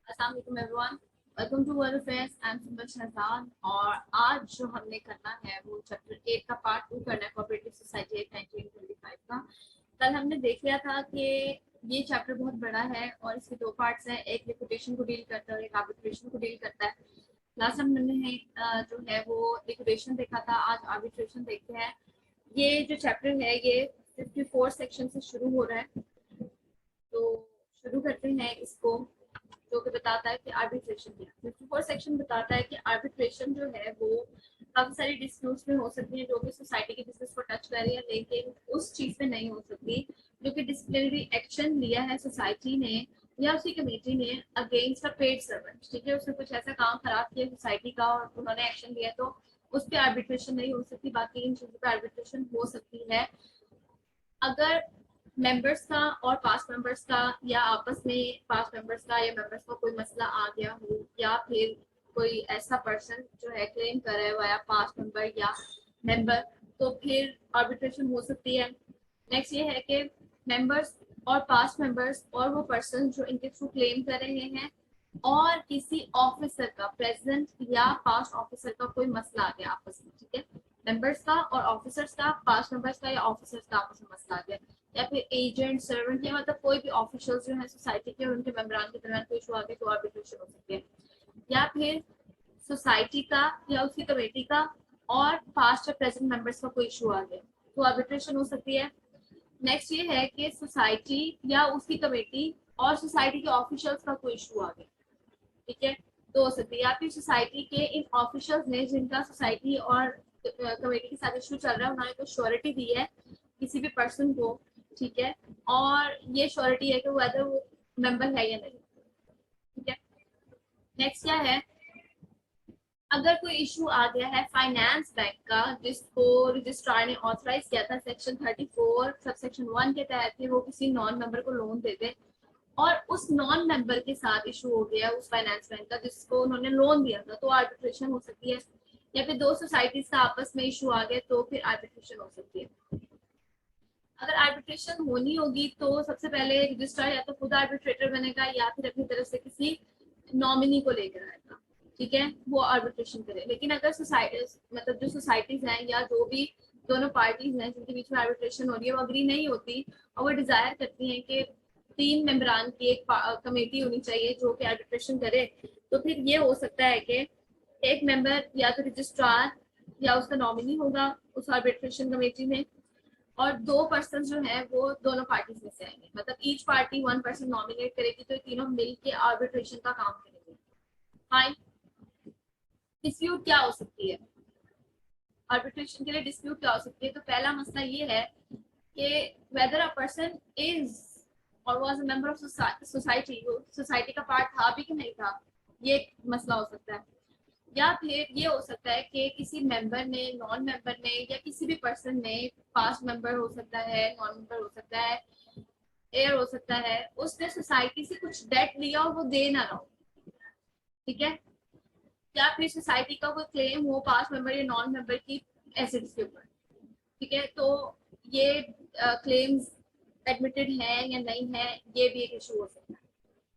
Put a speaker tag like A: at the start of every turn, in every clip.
A: अस्सलाम वालेकुम everyone, welcome to world affairs. I am simple Shahzad और आज जो हमने करना है वो चैप्टर 8 का पार्ट 2 करना है, कोऑपरेटिव सोसाइटी एक्ट 1925 का। कल हमने देख लिया था कि ये चैप्टर बहुत बड़ा है और इसके दो पार्ट्स हैं, एक लिक्विडेशन को डील करता है और एक आर्बिट्रेशन को डील करता है। लास्ट टाइम हमने जो है वो लिक्विडेशन देखा था, आज आर्बिट्रेशन देखते हैं। ये जो चैप्टर है ये 54 सेक्शन से शुरू हो रहा है, तो शुरू करते हैं इसको, जो कि बताता है कि आर्बिट्रेशन क्या है। 54 सेक्शन बताता है कि आर्बिट्रेशन जो है वो काफी सारी डिस्प्यूट्स में हो सकती है जो कि सोसाइटी के बिजनेस को टच कर रही है, लेकिन उस चीज पे नहीं हो सकती जो कि डिसिप्लिनरी एक्शन लिया है सोसाइटी ने या उसकी कमेटी ने अगेंस्ट अ पेड सर्वेंट। ठीक है, उसने कुछ ऐसा काम खराब किया सोसाइटी का और उन्होंने एक्शन लिया, तो उस पर आर्बिट्रेशन नहीं हो सकती। बाकी इन चीजों पर आर्बिट्रेशन हो सकती है अगर मेंबर्स का और पास्ट मेंबर्स का या आपस में पास्ट मेंबर्स का या मेंबर्स का कोई मसला आ गया हो, या फिर कोई ऐसा पर्सन जो है क्लेम कर रहा है वाया पास्ट मेंबर या मेंबर, तो फिर आर्बिट्रेशन हो सकती है। नेक्स्ट ये है कि मेंबर्स और पास्ट मेंबर्स और वो पर्सन जो इनके थ्रू क्लेम कर रहे हैं और किसी ऑफिसर का, प्रेसिडेंट या पास्ट ऑफिसर का कोई मसला आ गया आपस में। ठीक है, मेंबर्स का और ऑफिसर्स का, पास्ट मेंबर्स का या ऑफिसर्स का आपस में मसला आ गया, या फिर एजेंट सर्वेंट या मतलब कोई भी ऑफिशियल जो है सोसाइटी के उनके मेंबरान के दरमियान कोई इशू आ गया, तो आर्बिट्रेशन हो सकती है। या फिर सोसाइटी का या उसकी कमेटी का और पास्ट या प्रेजेंट मेंबर्स का कोई इशू आ गया, तो आर्बिट्रेशन हो सकती है। नेक्स्ट ये है कि सोसाइटी या उसकी कमेटी और सोसाइटी के ऑफिशियल्स का कोई इशू आ गया, ठीक है, तो हो सकती है। या फिर सोसाइटी के इन ऑफिशियल्स ने जिनका सोसाइटी और कमेटी के साथ इशू चल रहा है, उन्होंने कोई श्योरिटी दी है किसी भी पर्सन को, ठीक है, और ये श्योरिटी है कि वेदर वो मेंबर है या नहीं। ठीक है, नेक्स्ट क्या है, अगर कोई इशू आ गया है फाइनेंस बैंक का जिसको रजिस्ट्रार ने ऑथराइज किया था सेक्शन 34 सब सेक्शन 1 के तहत कि वो किसी नॉन मेंबर को लोन दे दे, और उस नॉन मेंबर के साथ इशू हो गया उस फाइनेंस बैंक का जिसको उन्होंने लोन दिया था, तो आर्बिट्रेशन हो सकती है। या फिर दो सोसाइटीज का आपस में इशू आ गया, तो फिर आर्बिट्रेशन हो सकती है। अगर आर्बिट्रेशन होनी होगी तो सबसे पहले रजिस्ट्रार या तो खुद आर्बिट्रेटर बनेगा या फिर अपनी तरफ से किसी नॉमिनी को लेकर आएगा, ठीक है, वो आर्बिट्रेशन करे। लेकिन अगर सोसाइटी मतलब जो सोसाइटीज हैं या जो भी दोनों पार्टीज हैं जिनके बीच में आर्बिट्रेशन हो रही है वो अग्री नहीं होती और वो डिजायर करती हैं कि 3 मेंबरान की एक कमेटी होनी चाहिए जो कि आर्बिट्रेशन करे, तो फिर ये हो सकता है कि एक मेंबर या तो रजिस्ट्रार या उसका नॉमिनी होगा उस आर्बिट्रेशन कमेटी में, और दो पर्सन जो है वो दोनों पार्टीज में से आएंगे, मतलब each party one person nominate करेगी, तो तीनों मिलके आर्बिट्रेशन का काम करेंगे। फाइन। डिस्प्यूट क्या हो सकती है, आर्बिट्रेशन के लिए डिस्प्यूट क्या हो सकती है, तो पहला मसला ये है कि वेदर अ पर्सन इज और was a member of society, वो सोसाइटी का पार्ट था भी कि नहीं था, ये मसला हो सकता है। या फिर ये हो सकता है कि किसी मेंबर ने, नॉन मेंबर ने या किसी भी पर्सन ने, पास्ट मेंबर हो सकता है, नॉन मेंबर हो सकता है, एयर हो सकता है, उसने सोसाइटी से कुछ डेट लिया और वो दे ना रहा हो, ठीक है, या फिर सोसाइटी का कोई क्लेम हो पास्ट मेंबर या नॉन मेंबर की एसेट्स के ऊपर, ठीक है, तो ये क्लेम्स एडमिटेड है या नहीं है, ये भी एक इशू हो सकता है,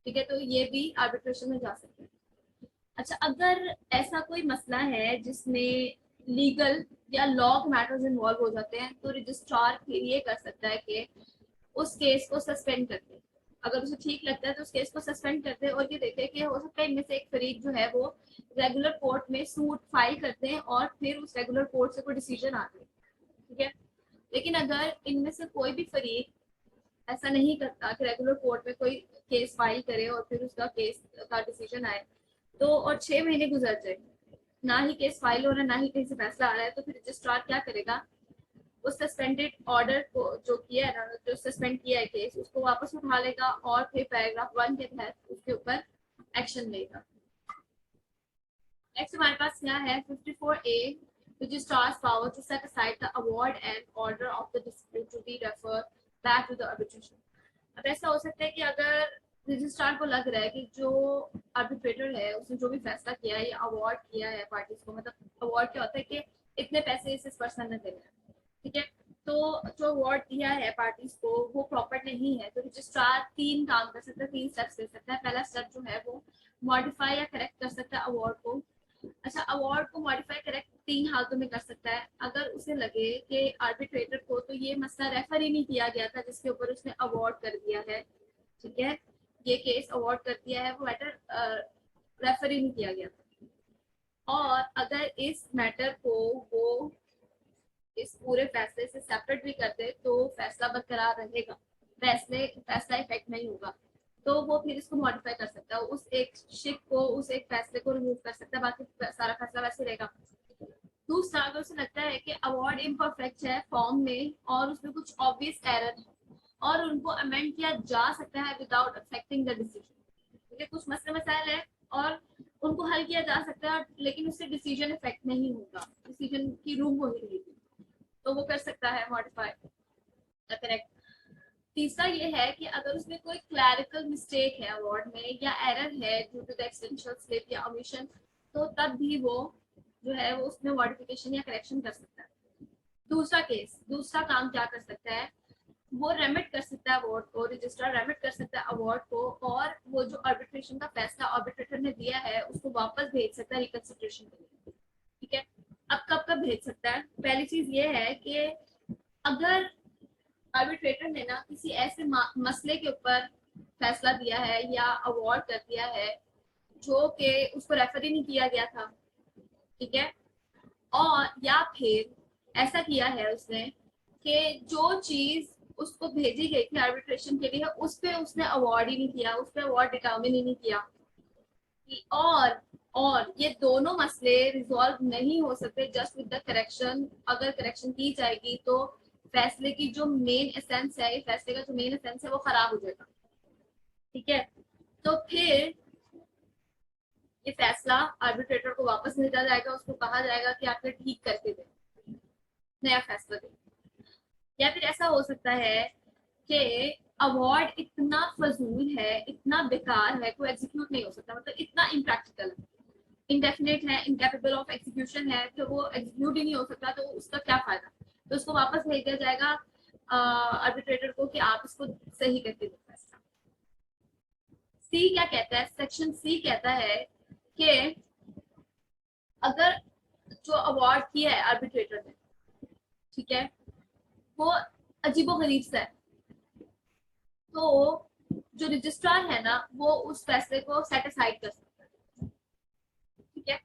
A: ठीक है, तो ये भी आर्बिट्रेशन में जा सकता है। अच्छा, अगर ऐसा कोई मसला है जिसमें लीगल या लॉ के मैटर्स इन्वॉल्व हो जाते हैं, तो रजिस्ट्रार फिर ये कर सकता है कि उस केस को सस्पेंड कर दे। अगर उसे ठीक लगता है तो उस केस को सस्पेंड कर दे और ये देखे कि हो सकता है इनमें से एक फरीक जो है वो रेगुलर कोर्ट में सूट फाइल करते हैं और फिर उस रेगुलर कोर्ट से कोई डिसीजन आ जाए, ठीक है। लेकिन अगर इनमें से कोई भी फरीक ऐसा नहीं करता कि रेगुलर कोर्ट में कोई केस फाइल करे और फिर उसका केस का डिसीजन आए, तो और 6 महीने गुजर जाए, ना ही केस फाइल हो रहा है ना ही कहीं से फैसला आ रहा है, तो फिर रजिस्ट्रार क्या करेगा, उस सस्पेंडेड ऑर्डर को जो किया है ना, जो सस्पेंड किया है केस, उसको वापस उठा लेगा और फिर पैराग्राफ 1 के तहत उसके ऊपर एक्शन लेगा। नेक्स्ट हमारे पास क्या है 54A, registrar's power to set aside the award and order of the dispute to be referred back to the arbitration। अब ऐसा हो सकता है कि अगर रजिस्ट्रार को लग रहा है कि जो आर्बिट्रेटर है उसने जो भी फैसला किया है या अवार्ड किया है पार्टीज को, मतलब अवार्ड क्या होता है कि इतने पैसे इस पर्सन ने देने हैं, ठीक है, तो जो अवार्ड दिया है पार्टीज को वो प्रॉपर नहीं है, तो रजिस्ट्रार 3 काम कर सकता है, 3 स्टेप्स ले सकता है। पहला स्टेप जो है वो मॉडिफाई या करेक्ट कर सकता है अवार्ड को। अच्छा, अवार्ड को मॉडिफाई करेक्ट 3 हालतों में कर सकता है। अगर उसे लगे कि आर्बिट्रेटर को तो ये मसला रेफर ही नहीं किया गया था जिसके ऊपर उसने अवार्ड कर दिया है, ठीक है, ये केस अवार्ड कर दिया है, वो मैटर रेफर ही नहीं किया गया था, और अगर इस मैटर को वो इस पूरे फैसले से सेपरेट भी कर दे तो फैसला बरकरार रहेगा, फैसला इफेक्ट नहीं होगा, तो वो फिर इसको मॉडिफाई कर सकता है, उस एक शिक को, उस एक फैसले को रिमूव कर सकता है, बाकी सारा फैसला वैसे रहेगा। दूसरा, अगर उसे लगता है कि अवार्ड इम्परफेक्ट है फॉर्म में और उसमें कुछ ऑब्वियस एरर है और उनको अमेंड किया जा सकता है विदाउट अफेक्टिंग द डिसीजन, ठीक है, कुछ मसले मसाइल है और उनको हल किया जा सकता है लेकिन उससे डिसीजन इफेक्ट नहीं होगा, डिसीजन की रूम वही रहेगी, तो वो कर सकता है मॉडिफाई या करेक्ट। तीसरा ये है कि अगर उसमें कोई क्लैरिकल मिस्टेक है अवार्ड में या एरर है due to the extension slip या ओमिशन, तो तब भी वो जो है वो उसमें मॉडिफिकेशन या करेक्शन कर सकता है। दूसरा काम क्या कर सकता है, वो रेमिट कर सकता है अवार्ड को, रजिस्ट्रार रेमिट कर सकता है अवार्ड को, और वो जो आर्बिट्रेशन का फैसला आर्बिट्रेटर ने दिया है उसको वापस भेज सकता है रिकंसिडरेशन के लिए, ठीक है। अब कब कब भेज सकता है, पहली चीज ये है कि अगर आर्बिट्रेटर ने ना किसी ऐसे मसले के ऊपर फैसला दिया है या अवार्ड कर दिया है जो कि उसको रेफर ही नहीं किया गया था, ठीक है, और या फिर ऐसा किया है उसने कि जो चीज उसको भेजी गई थी आर्बिट्रेशन के लिए उस पे उसने अवार्ड ही नहीं किया, उस पे अवार्ड डिटर्मिन ही नहीं किया, और ये दोनों मसले रिजॉल्व नहीं हो सकते जस्ट विद द करेक्शन। अगर करेक्शन की जाएगी तो फैसले की जो मेन एसेंस है, फैसले का जो मेन एसेंस है वो खराब हो जाएगा, ठीक है। तो फिर ये फैसला आर्बिट्रेटर को वापस भेजा जाएगा, उसको कहा जाएगा कि आपने ठीक करके दे, नया फैसला दे। या फिर ऐसा हो सकता है कि अवार्ड इतना फजूल है, इतना बेकार है, कोई एग्जीक्यूट नहीं हो सकता, मतलब इतना इम्प्रैक्टिकल है, इंडेफिनेट है, इनकेपेबल ऑफ एग्जीक्यूशन है, तो वो एग्जीक्यूट ही नहीं हो सकता, तो उसका क्या फायदा, तो उसको वापस भेज दिया जाएगा आर्बिट्रेटर को कि आप इसको सही करके दो फैसला। सी क्या कहता है, सेक्शन सी कहता है कि अगर जो अवार्ड किया है आर्बिट्रेटर ने, ठीक है, वो अजीबोगरीब सा है, तो जो रजिस्ट्रार है ना वो उस फैसले को सेट असाइड कर सकता है, ठीक है,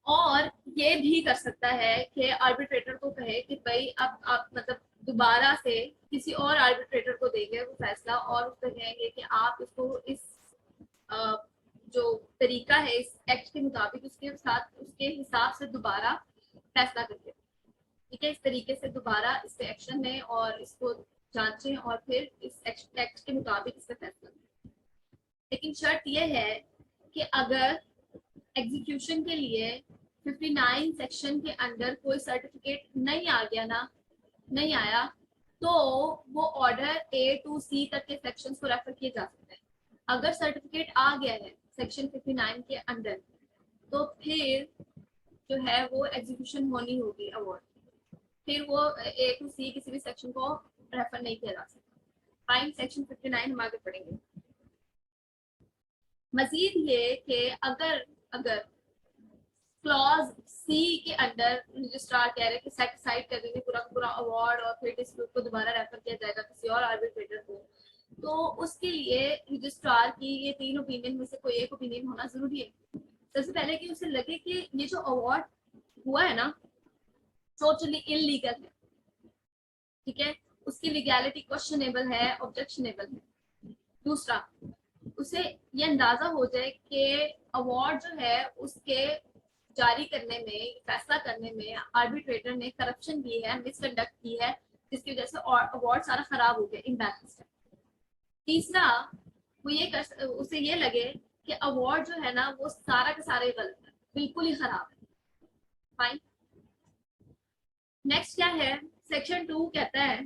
A: और ये भी कर सकता है कि आर्बिट्रेटर को कहे कि भाई अब आप मतलब दोबारा से किसी और आर्बिट्रेटर को देंगे वो फैसला और उससे कहेंगे कि आप इसको इस अ, जो तरीका है इस एक्ट के मुताबिक उसके साथ उसके हिसाब से दोबारा फैसला करके, ठीक है, इस तरीके से दोबारा इस पे एक्शन लें और इसको जांचें और फिर इस एक्ट के मुताबिक इस पे फैसला लें। लेकिन शर्त यह है कि अगर एग्जीक्यूशन के लिए 59 सेक्शन के अंदर कोई सर्टिफिकेट नहीं आ गया ना, नहीं आया, तो वो ऑर्डर ए टू सी तक के सेक्शंस को रेफर किए जा सकते हैं। अगर सर्टिफिकेट आ गया है सेक्शन 59 के अंदर तो फिर जो है वो एग्जीक्यूशन होनी होगी अवार्ड, फिर वो ए टू सी किसी भी सेक्शन को रेफर नहीं किया जा सकता। फाइन, सेक्शन 59 हम आगे पढ़ेंगे। मजीद ये कि अगर अगर क्लॉज सी के अंडर रजिस्ट्रार कह रहे हैं कि सेटिस्फाइड कर देंगे पूरा पूरा अवार्ड और फिर डिस्प्यूट को दोबारा रेफर किया जाएगा किसी और आर्बिट्रेटर को, तो उसके लिए रजिस्ट्रार की ये 3 ओपिनियन में से कोई एक ओपिनियन होना जरूरी है। सबसे पहले कि उसे लगे कि ये जो अवार्ड हुआ है ना टोटली इलीगल है, ठीक है, उसकी लीगैलिटी क्वेश्चनेबल है, ऑब्जेक्शनेबल है। दूसरा, उसे ये अंदाजा हो जाए कि अवार्ड जो है उसके जारी करने में, फैसला करने में आर्बिट्रेटर ने करप्शन की है, मिसकंडक्ट की है, जिसकी वजह से अवार्ड सारा खराब हो गया, इम्बैलेंस्ड है। तीसरा, वो ये कर उसे ये लगे कि अवार्ड जो है ना वो सारा का सारा ही गलत है, बिल्कुल ही खराब है। फाइन। नेक्स्ट क्या है, सेक्शन 2 कहता है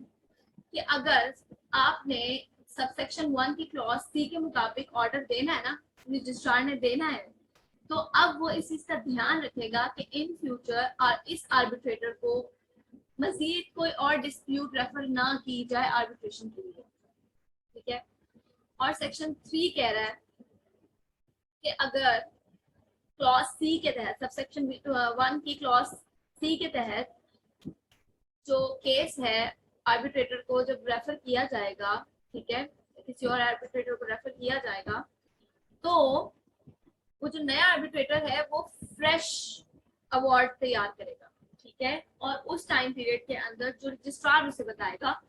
A: कि अगर आपने सबसेक्शन 1 की क्लॉज सी के मुताबिक ऑर्डर देना है ना, रजिस्ट्रार ने देना है, तो अब वो इस चीज का ध्यान रखेगा कि इन फ्यूचर इस आर्बिट्रेटर को मजीद कोई और डिस्प्यूट रेफर ना की जाए आर्बिट्रेशन के लिए, ठीक है। और सेक्शन 3 कह रहा है कि अगर क्लॉज सी के तहत सबसेक्शन 1 की क्लॉज सी के तहत जो केस है आर्बिट्रेटर को जब रेफर किया जाएगा, ठीक है, किसी और आर्बिट्रेटर को रेफर किया जाएगा, तो वो जो नया आर्बिट्रेटर है वो फ्रेश अवार्ड तैयार करेगा, ठीक है। और उस टाइम पीरियड के अंदर जो रजिस्ट्रार उसे बताएगा,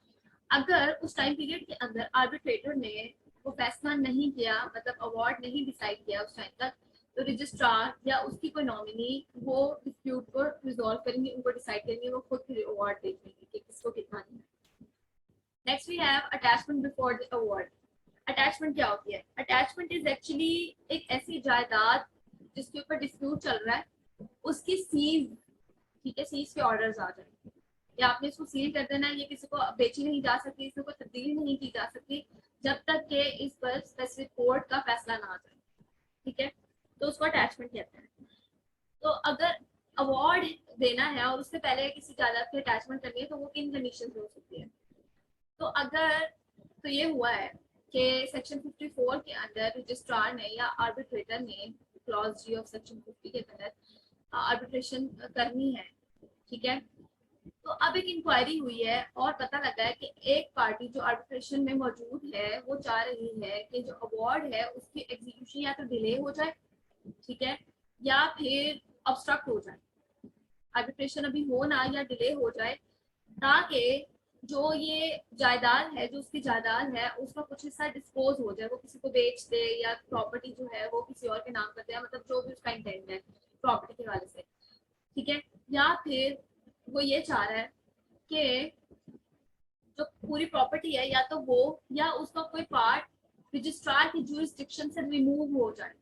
A: अगर उस टाइम पीरियड के अंदर आर्बिट्रेटर ने वो फैसला नहीं किया, मतलब अवार्ड नहीं डिसाइड किया उस टाइम तक, तो रजिस्ट्रार या उसकी कोई नॉमिनी वो डिस्प्यूट को रिजॉल्व करेंगे, उनको डिसाइड करेंगे, वो खुद अवार्ड देखेंगे कि किसको कितना देना है। Next we have attachment before the award. Attachment क्या होती है? अटैचमेंट इज एक्चुअली एक ऐसी जायदाद जिसके ऊपर डिस्प्यूट चल रहा है, उसकी सीज, ठीक है, सीज के ऑर्डर्स आ जाए, या आपने इसको सील कर देना है, ये किसी को बेची नहीं जा सकती, इसमें कोई तब्दीली नहीं की जा सकती जब तक कि इस पर स्पेसिफिक कोर्ट का फैसला ना आ जाए, ठीक है, तो उसको अटैचमेंट कहते हैं। तो अगर अवार्ड देना है और उससे पहले किसी जायदाद की अटैचमेंट करनी है तो वो किन कंडीशन हो सकती है? तो अगर तो ये हुआ है कि सेक्शन 54 के अंदर रजिस्ट्रार ने या आर्बिट्रेटर ने क्लॉज जी ऑफ सेक्शन 50 के तहत आर्बिट्रेशन करनी है, ठीक है। तो अब एक इंक्वायरी हुई है और पता लगा है कि एक पार्टी जो आर्बिट्रेशन में मौजूद है वो चाह रही है कि जो अवार्ड है उसकी एग्जीक्यूशन या तो डिले हो जाए, ठीक है, या फिर ऑब्स्ट्रक्ट हो जाए, आर्बिट्रेशन अभी हो ना या डिले हो जाए, ताकि जो ये जायदाद है, जो उसकी जायदाद है, उसका कुछ हिस्सा डिस्पोज हो जाए, वो किसी को बेच दे या प्रॉपर्टी जो है वो किसी और के नाम कर दे, मतलब जो भी उसका इंटेंट है प्रॉपर्टी के हवाले से, ठीक है। या फिर वो ये चाह रहा है कि जो पूरी प्रॉपर्टी है या तो वो या उसका कोई पार्ट रजिस्ट्रार की जुरिस्डिक्शन से रिमूव हो जाए,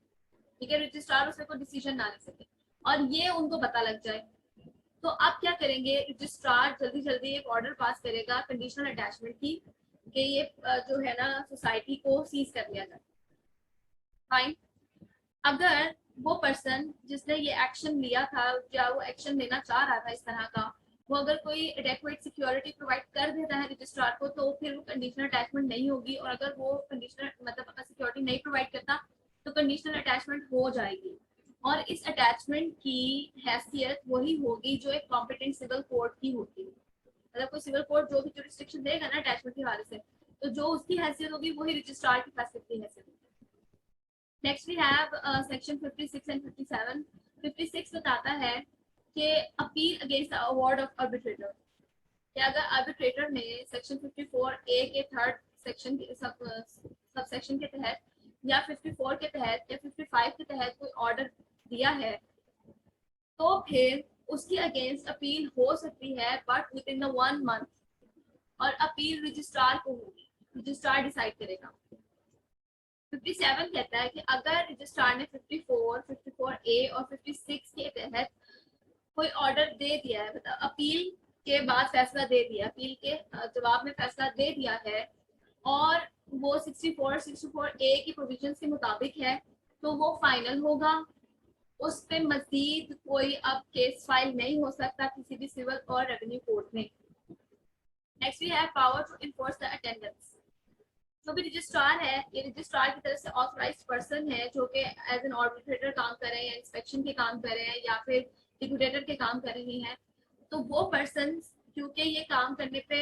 A: ठीक है, रजिस्ट्रार उसमें कोई डिसीजन ना ले सके और ये उनको पता लग जाए, तो आप क्या करेंगे, रजिस्ट्रार जल्दी जल्दी एक ऑर्डर पास करेगा कंडीशनल अटैचमेंट की कि ये जो है ना सोसाइटी को सीज कर लिया जाए। फाइन। अगर वो पर्सन जिसने ये एक्शन लिया था या वो एक्शन लेना चाह रहा था इस तरह का, वो अगर कोई एडेक्वेट सिक्योरिटी प्रोवाइड कर देता है रजिस्ट्रार को, तो फिर वो कंडीशनल अटैचमेंट नहीं होगी, और अगर वो कंडीशनल मतलब सिक्योरिटी नहीं प्रोवाइड करता तो कंडीशनल अटैचमेंट हो जाएगी। और इस अटैचमेंट की हैसियत वही होगी जो एक कॉम्पिटेंट सिविल कोर्ट की होती है, मतलब कोई सिविल कोर्ट जो भी जुरिस्डिक्शन देगा ना अटैचमेंट के हवाले से, तो जो उसकी हैसियत होगी वही रजिस्ट्रार की फैसले की हैसियत होगी। Next we have section 56 and 57। 56 बताता है कि appeal against the award of arbitrator, कि अगर आर्बिट्रेटर ने सेक्शन 54 ए के थर्ड सेक्शन सब सेक्शन के तहत या 54 के तहत या 55 के तहत कोई ऑर्डर दिया है, तो फिर उसकी अगेंस्ट अपील हो सकती है, but with in the 1 month, और अपील रजिस्ट्रार को होगी, रजिस्ट्रार डिसाइड करेगा। 57 कहता है कि अगर रजिस्ट्रार ने 54, 54 ए और 56 के तहत कोई ऑर्डर दे दिया है, मतलब अपील के बाद फैसला दे दिया, अपील के जवाब में फैसला दे दिया है, और वो 64, 64 ए की प्रोविजन के मुताबिक है, तो वो फाइनल होगा, उस पे मजीद कोई अब केस फाइल नहीं हो सकता किसी भी सिविल और रेवेन्यू कोर्ट में। Next we have power to enforce the attendance. जो भी रजिस्ट्रार है, ये रजिस्ट्रार की तरफ से ऑथराइज्ड पर्सन है जो कि एज एन आर्बिट्रेटर काम कर रहे हैं, इंस्पेक्शन के काम कर रहे हैं या फिर लिक्विडेटर के काम कर रहे हैं, तो वो पर्सन क्योंकि ये काम करने पे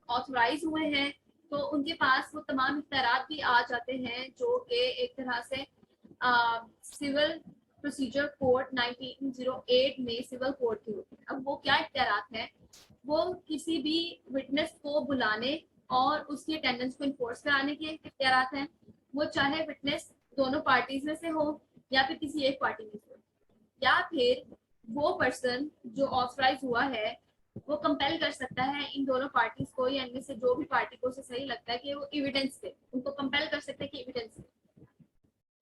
A: ऑथराइज हुए हैं, तो उनके पास वो तमाम इख्तियारात भी आ जाते हैं जो कि एक तरह से सिविल प्रोसीजर कोड 1908 में सिविल कोड की होती है। अब वो क्या इख्तियारात हैं? वो किसी भी विटनेस को बुलाने और उसकी अटेंडेंस को इन्फोर्स कराने के इख्तियारात हैं, वो चाहे विटनेस दोनों पार्टीज में से हो या फिर किसी एक पार्टी में से हो, या फिर वो पर्सन जो ऑथराइज हुआ है वो कंपेल कर सकता है इन दोनों पार्टीज को, या इनमें से जो भी पार्टी को उसे सही लगता है कि वो एविडेंस दे, उनको कंपेल कर सकते हैं कि एविडेंस दे,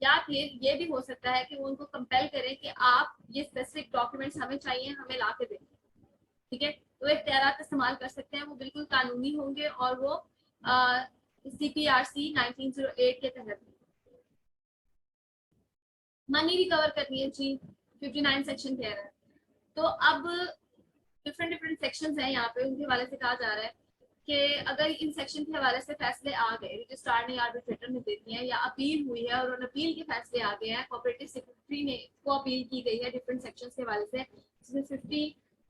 A: या फिर ये भी हो सकता है कि वो उनको कंपेल करें कि आप ये स्पेसिफिक डॉक्यूमेंट्स हमें चाहिए, हमें ला के दें, ठीक है। तो इख्तियारात इस्तेमाल कर सकते हैं, वो बिल्कुल कानूनी होंगे और वो CPRC 1908 के तहत। मनी रिकवर करनी है जी, 59 सेक्शन कह रहा है। तो अब डिफरेंट डिफरेंट सेक्शंस हैं यहाँ पे, उनके हवाले से कहा जा रहा है कि अगर इन सेक्शन के हवाले से फैसले आ गए, रजिस्ट्रार ने आर्बिट्रेटर ने दे दिए हैं या अपील हुई है और उन अपील के फैसले आ गए हैं, कोऑपरेटिव सेक्रेटरी ने को अपील की गई है डिफरेंट सेक्शंस के हवाले से, जिसमें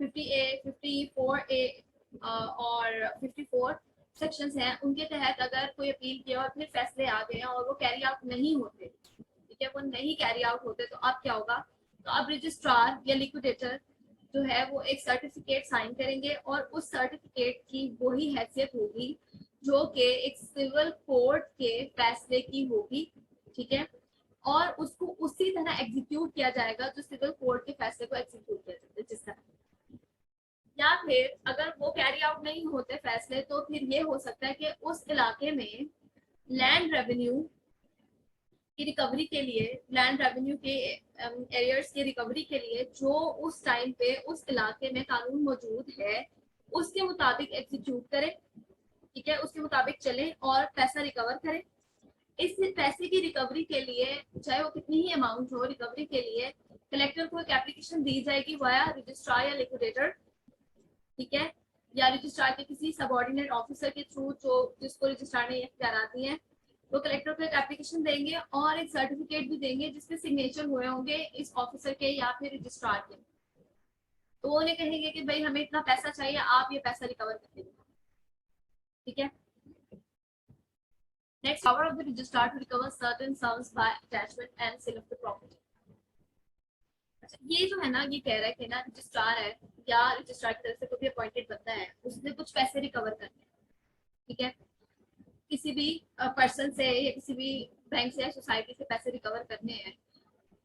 A: 50A 54A और 54 सेक्शंस हैं, उनके तहत अगर कोई अपील किया और फिर फैसले आ गए हैं और वो कैरी आउट नहीं होते, ठीक है, वो नहीं कैरी आउट होते, तो अब क्या होगा, तो अब रजिस्ट्रार या लिक्विडेटर जो है वो एक सर्टिफिकेट साइन करेंगे और उस सर्टिफिकेट की वही हैसियत होगी जो कि एक सिविल कोर्ट के फैसले की होगी, ठीक है, और उसको उसी तरह एग्जीक्यूट किया जाएगा जो सिविल कोर्ट के फैसले को एग्जीक्यूट किया जाता है जिस तरह। या फिर अगर वो कैरी आउट नहीं होते फैसले, तो फिर ये हो सकता है कि उस इलाके में लैंड रेवेन्यू की रिकवरी के लिए, लैंड रेवेन्यू के एरियर्स की रिकवरी के लिए जो उस टाइम पे उस इलाके में कानून मौजूद है उसके मुताबिक एग्जीक्यूट करें, ठीक है, उसके मुताबिक चलें और पैसा रिकवर करें। इस पैसे की रिकवरी के लिए चाहे वो कितनी ही अमाउंट हो, रिकवरी के लिए कलेक्टर को एक एप्लीकेशन दी जाएगी वाया रजिस्ट्रार या लिक्विडेटर, ठीक है, या रजिस्ट्रार के किसी सबऑर्डिनेट ऑफिसर के थ्रू जो जिसको रजिस्ट्रार ने इख्तियार दिए हैं, वो कलेक्टर को एक एप्लीकेशन देंगे और एक सर्टिफिकेट भी देंगे जिसपे सिग्नेचर हुए होंगे इस ऑफिसर के या फिर रजिस्ट्रार के। तो वो उन्हें कहेंगे कि भाई हमें इतना पैसा चाहिए, आप ये पैसा रिकवर कर देंगे, ठीक है। Next, power of the registrar to recover certain sums by attachment and sale of the property. अच्छा, ये जो है ना, ये कह रहा है कि ना रजिस्ट्रार है या रजिस्ट्रार की तरफ से कोई भी अपॉइंटेड बंदा है, उसने कुछ पैसे रिकवर करने हैं, ठीक है, किसी भी पर्सन से या किसी भी बैंक से या सोसाइटी से पैसे रिकवर करने हैं,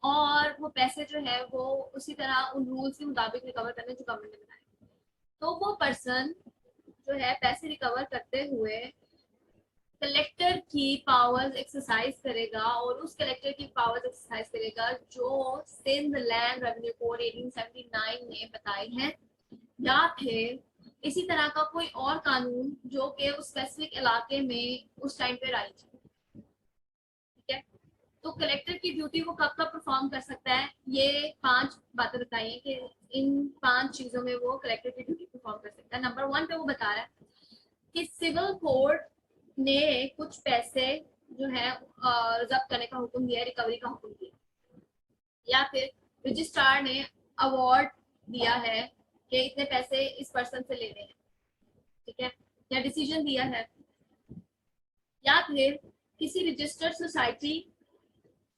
A: और वो पैसे जो है वो उसी तरह उन रूल्स के मुताबिक रिकवर करने जो गवर्नमेंट ने बनाए, तो वो पर्सन जो है पैसे रिकवर करते हुए कलेक्टर की पावर्स एक्सरसाइज करेगा, और उस कलेक्टर की पावर्स एक्सरसाइज करेगा जो सिंध लैंड रेवेन्यू कोड 1879 ने बताए हैं, या फिर इसी तरह का कोई और कानून जो कि उस स्पेसिफिक इलाके में उस टाइम पे राइज है, ठीक है। तो कलेक्टर की ड्यूटी वो कब कब परफॉर्म कर सकता है, ये 5 बातें बताइए कि इन 5 चीजों में वो कलेक्टर की ड्यूटी परफॉर्म कर सकता है। नंबर 1 पे वो बता रहा है कि सिविल कोर्ट ने कुछ पैसे जो है जब्त करने का हुक्म दिया, रिकवरी का हुक्म दिया, या फिर रजिस्ट्रार ने अवार्ड दिया है कि इतने पैसे इस पर्सन से लेने हैं, ठीक है, या डिसीजन दिया है, या फिर किसी रजिस्टर्ड सोसाइटी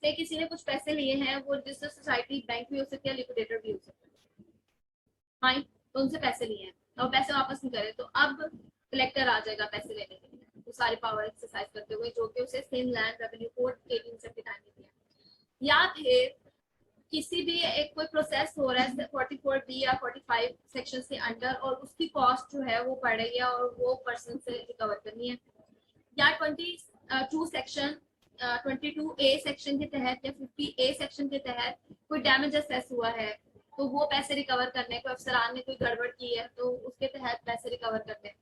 A: से किसी ने कुछ पैसे लिए हैं, वो रजिस्टर्ड सोसाइटी बैंक भी हो सकती है, लिक्विडेटर भी हो सकता है, फाइन, तो उनसे पैसे लिए हैं और पैसे वापस नहीं करे, तो अब कलेक्टर आ जाएगा पैसे लेने के लिए, वो सारी पावर एक्सरसाइज करते हुए जो कि उसे सेम लैंड रेवेन्यू कोड 1879 में दिया। या फिर किसी भी एक कोई प्रोसेस हो रहा है 44B या 45 सेक्शन के अंडर, और उसकी कॉस्ट जो है वो पड़ रही है और वो पर्सन से रिकवर करनी है, या 22 सेक्शन 22A सेक्शन के तहत या 50A सेक्शन के तहत कोई डैमेज असेस हुआ है, तो वो पैसे रिकवर करने को, अफसरान ने कोई गड़बड़ की है तो उसके तहत पैसे रिकवर करने,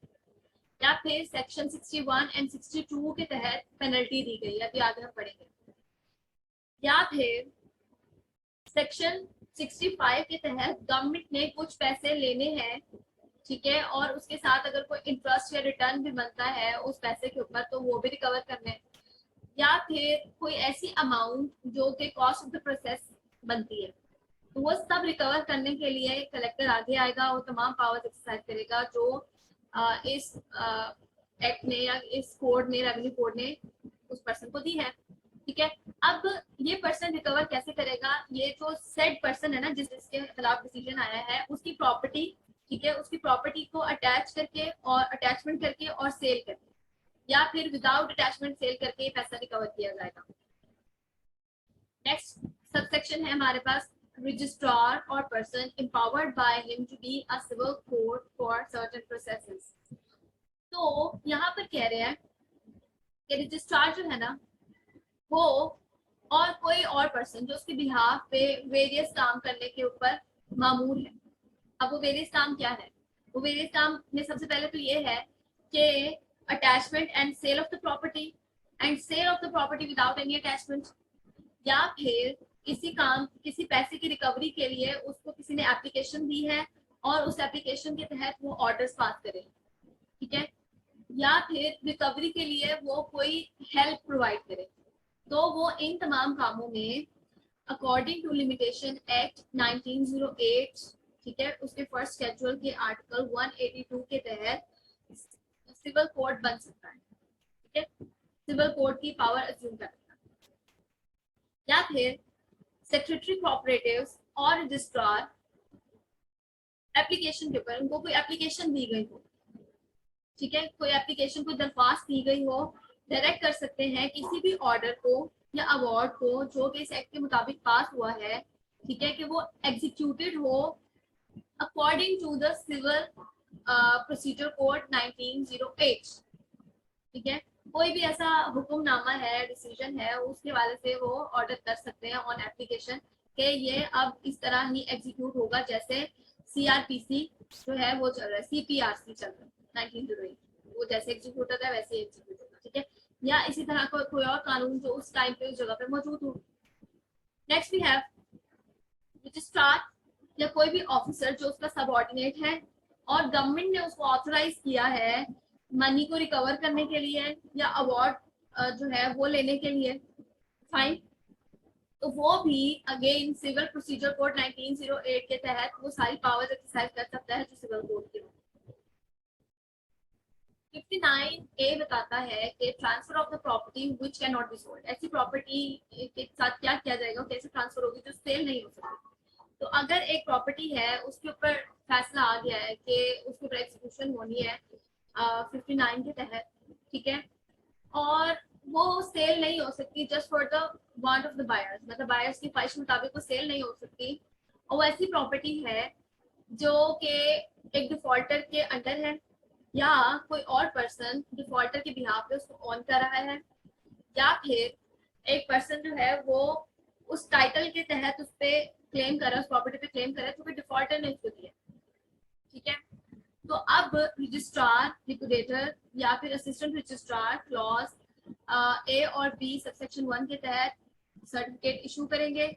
A: या फिर सेक्शन 61 एंड 62 के तहत पेनल्टी दी गई है, अभी आगे हम पढ़ेंगे, या फिर सेक्शन 65 के तहत गवर्नमेंट ने कुछ पैसे लेने हैं, ठीक है, और उसके साथ अगर कोई इंटरेस्ट या रिटर्न भी बनता है उस पैसे के ऊपर तो वो भी रिकवर करने, या फिर कोई ऐसी अमाउंट जो कि कॉस्ट ऑफ द प्रोसेस बनती है, तो वो सब रिकवर करने के लिए कलेक्टर आगे आएगा और तमाम पावर्स एक्सरसाइज करेगा जो इस एक्ट ने या इस कोड ने, रेवेन्यू कोड ने उस पर्सन को दी है, ठीक है। अब ये पर्सन रिकवर कैसे करेगा, ये जो सेड पर्सन है ना जिसके खिलाफ डिसीजन आया है, उसकी प्रॉपर्टी, ठीक है, उसकी प्रॉपर्टी को अटैच करके और अटैचमेंट करके और सेल करके, या फिर विदाउट अटैचमेंट सेल करके पैसा रिकवर किया जाएगा। नेक्स्ट सबसेक्शन है हमारे पास रजिस्ट्रार और person empowered by him to be a civil court for certain processes। तो यहाँ पर कह रहे हैं कि रजिस्ट्रार जो है ना वो और कोई और पर्सन जो उसके बिहाफ पे वेरियस काम करने के ऊपर मामूर है। अब वो वेरियस काम क्या है, वो वेरियस काम में सबसे पहले तो ये है कि attachment and sale of the property and sale of the property without any attachment, या फिर किसी पैसे की रिकवरी के लिए उसको किसी ने एप्लीकेशन दी है और उस एप्लीकेशन के तहत वो ऑर्डर्स पास करे, ठीक है, या फिर रिकवरी के लिए वो कोई हेल्प प्रोवाइड करे, तो वो इन तमाम कामों में अकॉर्डिंग टू लिमिटेशन एक्ट 1908, ठीक है, उसके फर्स्ट शेड्यूल के आर्टिकल 182 के तहत सिविल कोर्ट बन सकता है, ठीक है, सिविल कोर्ट की पावर अज्यूम कर सकता है। या फिर सेक्रेटरी कोऑपरेटिव्स और रजिस्ट्रार एप्लीकेशन के ऊपर, उनको कोई एप्लीकेशन दी गई हो, ठीक है, कोई एप्लीकेशन, कोई दरख्वास्त दी गई हो, डायरेक्ट कर सकते हैं किसी भी ऑर्डर को या अवार्ड को जो कि इस एक्ट के मुताबिक पास हुआ है, ठीक है, कि वो एग्जीक्यूटेड हो according to the civil procedure code 1908, ठीक है। कोई भी ऐसा हुक्मनामा है, डिसीजन है, उसके वाले से वो ऑर्डर कर सकते हैं ऑन एप्लीकेशन कि ये अब इस तरह ही एग्जीक्यूट होगा, जैसे सीआरपीसी जो है वो चल रहा है, सीपीआरसी चल रहा है 1908, वो जैसे एग्जीक्यूट होता है वैसे ही एग्जीक्यूट होगा, ठीक है, या इसी तरह का कोई और कानून जो उस टाइम पे उस जगह पे मौजूद हो। नेक्स्ट वी हैव रजिस्ट्रार या कोई भी ऑफिसर जो उसका सबऑर्डिनेट है और गवर्नमेंट ने उसको ऑथराइज किया है मनी को रिकवर करने के लिए या अवार्ड जो है वो लेने के लिए, फाइन, तो वो भी अगेन सिविल प्रोसीजर कोड 1908 के तहत वो सारी पावर्स एक्सरसाइज कर सकता है जो सिविल कोड के। 59A बताता है कि transfer of the property which can not be sold, ऐसी प्रॉपर्टी के साथ क्या किया जाएगा, कैसे ट्रांसफर होगी जो सेल नहीं हो सकती। तो अगर एक प्रॉपर्टी है उसके ऊपर फैसला आ गया है कि उसके ऊपर एग्जीक्यूशन होनी है 59 के तहत, ठीक है, और वो सेल नहीं हो सकती just for the want of the buyers, मतलब बायर्स की ख्वाहिश मुताबिक वो सेल नहीं हो सकती, और वो ऐसी प्रॉपर्टी है जो कि एक डिफॉल्टर के अंडर है या कोई और पर्सन डिफॉल्टर के बिहाफ पे उसको ऑन कर रहा है, या फिर एक पर्सन जो है वो उस टाइटल के तहत उस पे क्लेम कर रहा है, उस प्रॉपर्टी पे क्लेम कर रहा है क्योंकि डिफॉल्टर ने उसको दिया, ठीक है। तो अब रजिस्ट्रार, लिक्विडेटर या फिर असिस्टेंट रजिस्ट्रार क्लॉज ए और बी सबसेक्शन 1 के तहत सर्टिफिकेट इशू करेंगे,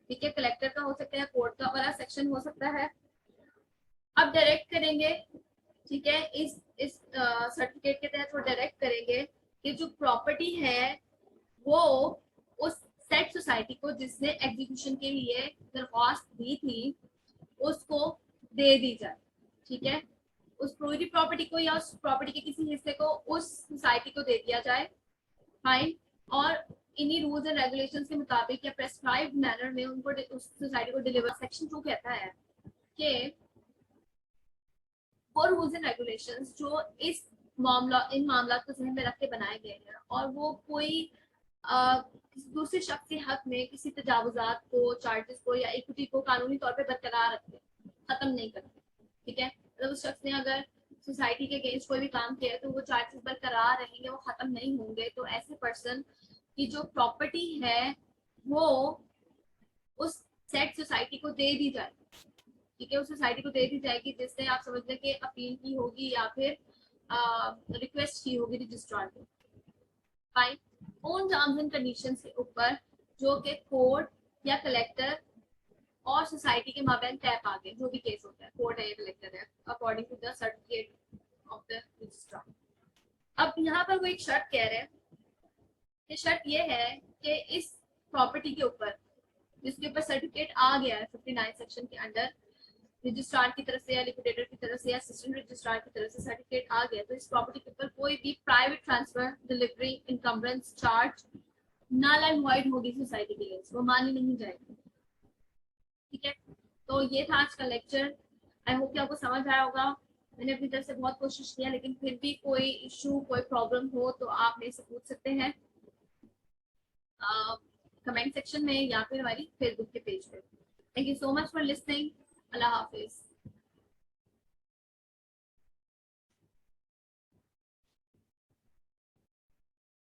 A: ठीक है, कलेक्टर का हो सकता है, कोर्ट का वाला सेक्शन हो सकता है। अब डायरेक्ट करेंगे, ठीक है, इस सर्टिफिकेट के तहत वो डायरेक्ट करेंगे कि जो प्रॉपर्टी है वो उस सेट सोसाइटी को जिसने एग्जीक्यूशन के लिए दरख्वास्त दी थी उसको दे दी जाए, ठीक है, उस पूरी प्रॉपर्टी को या उस प्रॉपर्टी के किसी हिस्से को उस सोसाइटी को दे दिया जाए, फाइन, और इन्हीं रूल्स एंड रेगुलेशंस के मुताबिक या प्रेस्क्राइब्ड मैनर में उनको उस सोसाइटी को डिलीवर। सेक्शन 2 कहता है कि वो रूल्स एंड रेगुलेशंस जो इन मामला को ध्यान में रख के बनाए गए हैं और वो कोई किसी दूसरे शख्स के हक में किसी तजावुजात को, चार्जेस को या इक्विटी को कानूनी तौर पे बरकरार रखते, खत्म नहीं करते, ठीक है, मतलब उस शख्स ने अगर सोसाइटी के अगेंस्ट कोई भी काम किया है तो वो चार्जेस बरकरार रहेंगे, वो खत्म नहीं होंगे। तो ऐसे पर्सन की जो प्रॉपर्टी है वो उस सेट सोसाइटी को दे दी जाए, ठीक है, उस सोसाइटी को दे दी जाएगी जिसने आप समझ लें कि अपील की होगी या फिर रिक्वेस्ट की होगी रजिस्ट्रार को, फाइन, उन टर्म्स एंड कंडीशंस के ऊपर जो कि कोर्ट या कलेक्टर और सोसाइटी के माबैन तय पा गए, जो भी केस होता है, कोर्ट है या कलेक्टर है, according to the certificate of the registrar. अब यहाँ पर वो एक शर्त कह रहे हैं कि शर्त ये है कि इस प्रॉपर्टी के ऊपर जिसके ऊपर सर्टिफिकेट आ गया है 59 सेक्शन के अंडर, रजिस्ट्रार की तरफ से या लिक्विडेटर की तरफ से या असिस्टेंट रजिस्ट्रार की तरफ से सर्टिफिकेट आ गया, तो इस प्रॉपर्टी के ऊपर कोई भी private transfer, delivery, encumbrance charge null and void होगी सोसाइटी के लिए, वो मानी नहीं जाएगी, ठीक है। तो ये था आज का लेक्चर, आई होप कि आपको समझ आया होगा। मैंने अपनी तरफ से बहुत कोशिश किया, लेकिन फिर भी कोई इशू, कोई प्रॉब्लम हो तो आप मेरे से पूछ सकते हैं कमेंट सेक्शन में या फिर हमारी फेसबुक के पेज पे। Thank you so much for listening. Allah Hafiz.